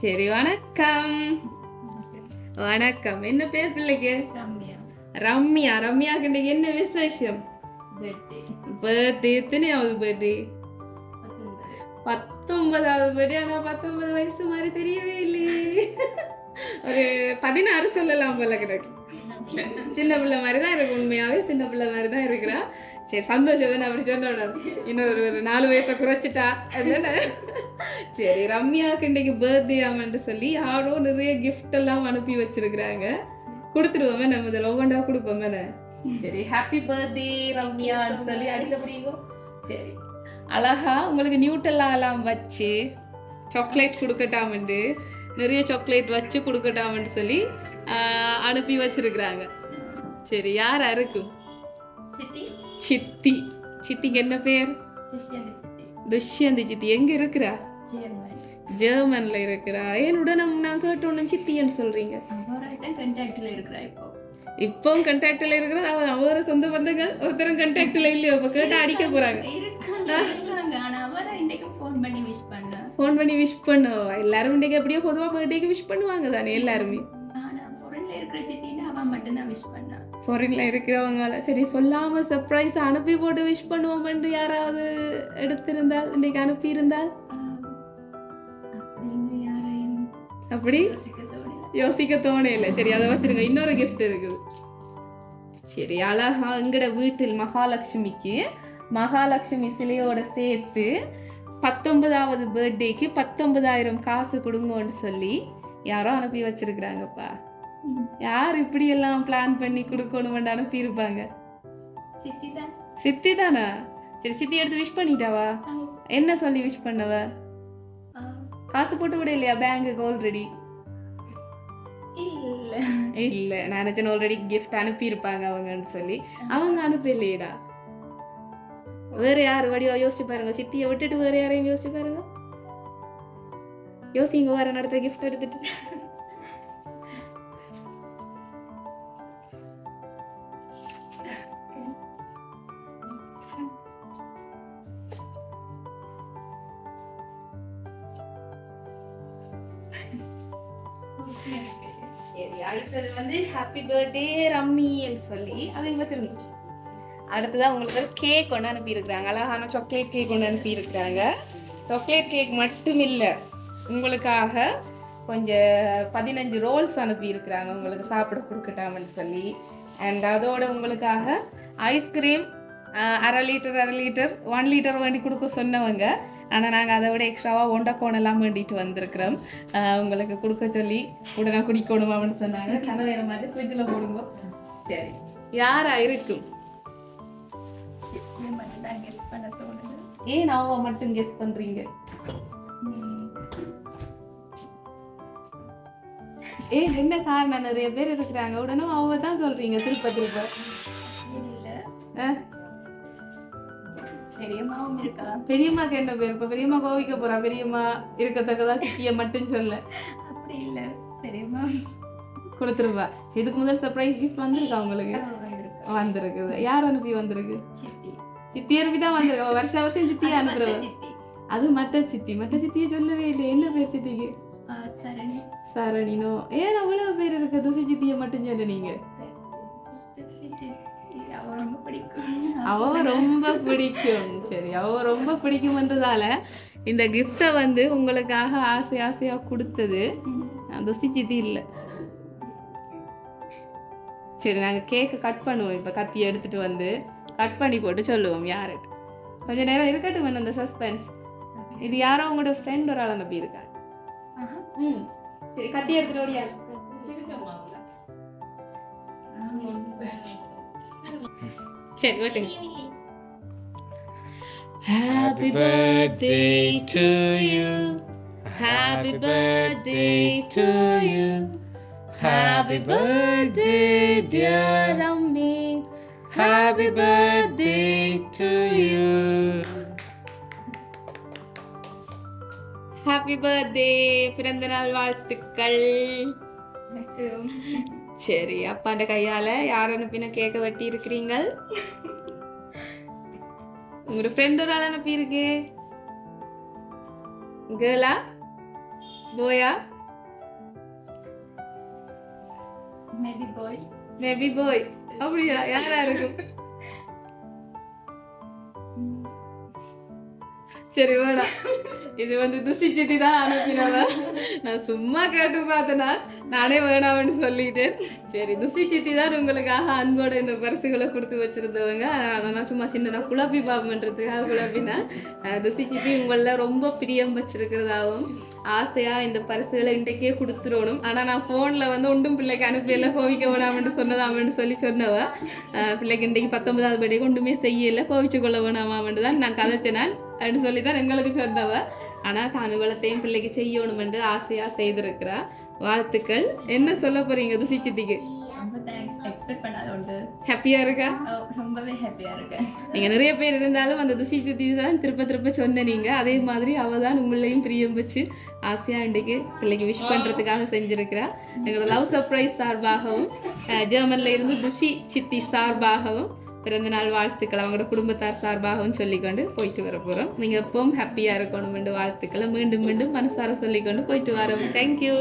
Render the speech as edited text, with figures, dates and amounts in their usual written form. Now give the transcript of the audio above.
சரி, வணக்கம். வணக்கம். என்ன பேர் பிள்ளைக்கு? ரம்யா. ரம்யாக்கு இன்னைக்கு என்ன விசேஷம்? பர்த்டே. எத்தனையாவது பர்த்டே? 19வது பர்த்டே. ஆனா 19 வயசு மாதிரி தெரியவே இல்லையே. ஒரு 16 சொல்லலாம் போல கிடக்கு. சின்ன பிள்ளை மாதிரி தான் இருக்கு. உண்மையாவே சின்ன பிள்ளை மாதிரி தான் இருக்கிறா. சரி, சந்தோஷம். அப்படி சொன்னோட இன்னும் ஒரு 4 வயசை குறைச்சிட்டா அப்படின்னு. சரி, ரம்யாவுக்கு இன்னைக்கு பர்த்டே ஆமான்னு சொல்லி யாரோ நிறைய கிஃப்ட் எல்லாம் அனுப்பி வச்சிருக்கிறாங்க. கொடுத்துருவோமே, நம்ம இதில் ஒவ்வொன்றா கொடுப்போமே. சரி, ஹாப்பி பர்த்டே ரம்யான்னு சொல்லி அடிக்க முடியுமோ? சரி, அழகா உங்களுக்கு நியூட்டெல்லாம் எல்லாம் வச்சு சாக்லேட் கொடுக்கட்டாமண்டு, நிறைய சாக்லேட் வச்சு கொடுக்கட்டாமன்னு சொல்லி அனுப்பி வச்சிருக்கிறாங்க. சரி, யாரா இருக்கும்? சித்தி. சித்திக்கு என்ன பேர்? துஷ்யந்தி சித்தி. எங்க இருக்கிறா? ஜெர்மன்ல இருக்கிறா. என்னுடன் நான் கேட்டோன்னு சித்தின்னு சொல்றீங்க. இப்போ கண்டாக்ட்ல இருக்கிற அவர சொந்த பந்தங்கள் ஒருத்தரும் கண்டாக்ட்ல இல்லையோ? இப்ப கேட்டா அடிக்க போறாங்க. போன் பண்ணி விஷ் பண்ணுவா. எல்லாரும் இன்னைக்கு எப்படியோ பொதுவா பர்த்டேக்கு விஷ் பண்ணுவாங்க தானே எல்லாருமே. ஃபாரின்ல இருக்கிறவங்க சரி சொல்லாம சர்ப்ரைஸ் அனுப்பி போட்டு விஷ் பண்ணுவோம் என்று யாராவது எடுத்திருந்தால், இன்னைக்கு அனுப்பி இருந்தால் அப்படி யோசிக்க தோணையில்லை. சரி, அதை வச்சிருங்க. இன்னொரு கிஃப்ட் இருக்குது. சரி, அழகா எங்கட வீட்டில் மகாலட்சுமி சிலையோட சேர்த்து 19வது பர்த்டேக்கு 19,000 காசு கொடுங்கன்னு சொல்லி யாரோ அனுப்பி வச்சிருக்கிறாங்கப்பா. யார் இப்படி எல்லாம் பிளான் பண்ணி கொடுக்கணும் அனுப்பி இருப்பாங்க? சித்தி தானா? சரி, சித்தி எடுத்து விஷ் பண்ணிட்டாவா? என்ன சொல்லி விஷ் பண்ணவ? காசு போட்டு விட இல்லையா பேங்குக்கு ஆல்ரெடி? இல்ல, நான் நினைச்சேன் ஆல்ரெடி கிஃப்ட் அனுப்பி இருப்பாங்க அவங்கன்னு சொல்லி. அவங்க அனுப்ப இல்லையடா. வேற யாரு வடிவா யோசிச்சு பாருங்க. சித்தியை விட்டுட்டு வேற யாரையும் யோசிச்சு பாருங்க. யோசிங்க, வேற நடத்த கிஃப்ட் எடுத்துட்டு. சரி, அடுத்தது வந்து ஹாப்பி பர்த்டே ரம்மின்னு சொல்லி அதையும் வச்சிருந்தோம். அடுத்ததான் உங்களுக்கு கேக் ஒன்று அனுப்பி இருக்கிறாங்க. அழகான சாக்லேட் கேக் ஒன்று அனுப்பி இருக்கிறாங்க. சாக்லேட் கேக் மட்டும் இல்லை, உங்களுக்காக கொஞ்சம் 15 ரோல்ஸ் அனுப்பி இருக்கிறாங்க உங்களுக்கு சாப்பிட கொடுக்கட்டாமன்னு சொல்லி. அண்ட் அதோட உங்களுக்காக ஐஸ்கிரீம் 1/2 லிட்டர் 1 லிட்டர் வேண்டி கொடுக்க சொன்னவங்க. ஆனால் நாங்கள் அதை விட எக்ஸ்ட்ராவாக ஒண்டக்கோணெல்லாம் வேண்டிட்டு வந்திருக்கிறோம். உங்களுக்கு கொடுக்க சொல்லி உடனே குடிக்கணும் அப்படின்னு சொன்னாங்க. கதை வேறு மாதிரி ஃப்ரிட்ஜில் போடுங்க. சரி, யாரா இருக்கும்? ஏன் அவ மட்டும் கெஸ் பண்றீங்க? என்ன காரணம்? நிறைய பேர் இருக்கிறாங்க, உடனே அவ தான் சொல்றீங்க திருப்ப. பெரியம்மாவும் இருக்கா? பெரியம்மாக்கு என்ன பேர்? இப்ப பெரியம்மா கோவிக்க போறா. பெரியம்மா இருக்கத்தக்கதா சித்திய மட்டும் சொல்ல. அப்படி இல்ல, பெரியம்மா கொடுத்துருவா. இதுக்கு முதல் சர்ப்ரைஸ் கிஃப்ட் வந்திருக்கா உங்களுக்கு? வந்திருக்குது. யார் அனுப்பி வந்திருக்கு? சித்தி அனுப்பி தான் வந்திருக்கா. வருஷம் சித்தியா அனுப்புறவ. அது மற்ற சித்தியை சொல்லவே இல்லை. என்ன பேர் சித்திக்கு? சரணினோ. ஏன் அவ்வளவு பேர் இருக்கு? துசி சித்திய மட்டும் சொல்ல நீங்க. அவ ரொம்ப பிடிக்கும். சரி, அவ ரொம்ப பிடிக்கும்ன்றதால இந்த கிஃப்டை வந்து உங்களுக்காக ஆசையா கொடுத்தது துசி சித்தி இல்லை. சரி, நாங்கள் கேக்கை கட் பண்ணுவோம். இப்போ கத்தியை எடுத்துட்டு வந்து கட் பண்ணி போட்டு சொல்லுவோம் யாரு. கொஞ்ச நேரம் இருக்கட்டும் அந்த சஸ்பென்ஸ். இது யாரோ உங்களோட ஃப்ரெண்ட் ஒரு ஆள் நம்பி இருக்காங்க. சரி, கத்தி எடுத்துட்டு ஓடியா. சரி, வெட்டுங்க. Happy birthday to you. Happy birthday to you. Happy birthday, dear Rammi. Happy birthday to you. Happy birthday, பிறந்தநாள் வாழ்த்துக்கள். சரி, அப்பாண்ட கையால யார் அனுப்பின கேக்க வெட்டி இருக்கிறீங்க? உங்களோட ஃப்ரெண்ட் ஒரு ஆள் அனுப்பி இருக்கு. கேர்ளா போயா? மேபி பாய். அப்படியா? யாரா இருக்கும்? சரி வேடா, இது துஷி சித்தி தான் அனுப்பினவ. நான் சும்மா கேட்டு பார்த்தேனா, நானே வேணாம்னு சொல்லிட்டேன். சரி, துஷி சித்தி தான் உங்களுக்காக அன்போட இந்த பரிசுகளை கொடுத்து வச்சிருந்தவங்க. நான் சும்மா சின்ன குழப்பி பாப்பன்றதுக்காக குழப்பினேன். துஷி சித்தி உங்கள ரொம்ப பிரியம் வச்சிருக்கிறதாவும் ஆசையா இந்த பரிசுகளை இன்றைக்கே கொடுத்துடணும். ஆனால் நான் ஃபோனில் ஒன்றும் பிள்ளைக்கு அனுப்பியல, கோவிக்க வேணாமன்னு சொன்னதாமன்னு சொன்னவ. பிள்ளைக்கு இன்றைக்கு 19வது பர்த்டே ஒன்றுமே செய்யலை, கோவிச்சு கொள்ள வேணாமான்னு தான் நான் கதைச்சினேன் அப்படின்னு சொல்லி தான் எங்களுக்கு சொன்னவ. ஆனால் தானுவலத்தையும் பிள்ளைக்கு செய்யணுமென்று ஆசையாக செய்திருக்கிறா. வாழ்த்துக்கள். என்ன சொல்ல போறீங்க துஷி சித்திக்கு? ஹாப்பியா இருக்கா? ரொம்பவே ஹாப்பியா இருக்கேன். நீங்க நிறைய பேர் இருந்தாலும் அந்த துஷி சித்தி தான் திருப்ப சொன்னீங்க. அதே மாதிரி அவ தான் உங்களையும் பிரியம் வச்சு ஆசையா இன்றைக்கு பிள்ளைக்கு விஷ் பண்றதுக்காக செஞ்சிருக்கிறா. எங்களோட லவ் சர்ப்ரைஸ் சார்பாகவும் ஜெர்மன்ல இருந்து துஷி சித்தி சார்பாகவும் பிறந்தநாள் வாழ்த்துக்கள் அவங்களோட குடும்பத்தார் சார்பாகவும் சொல்லிக்கொண்டு போயிட்டு வர போகிறோம். நீங்கள் எப்பவும் ஹாப்பியாக இருக்கணும் என்று வாழ்த்துக்களை மீண்டும் மீண்டும் மனசார சொல்லிக்கொண்டு போயிட்டு வரோம். தேங்க்யூ.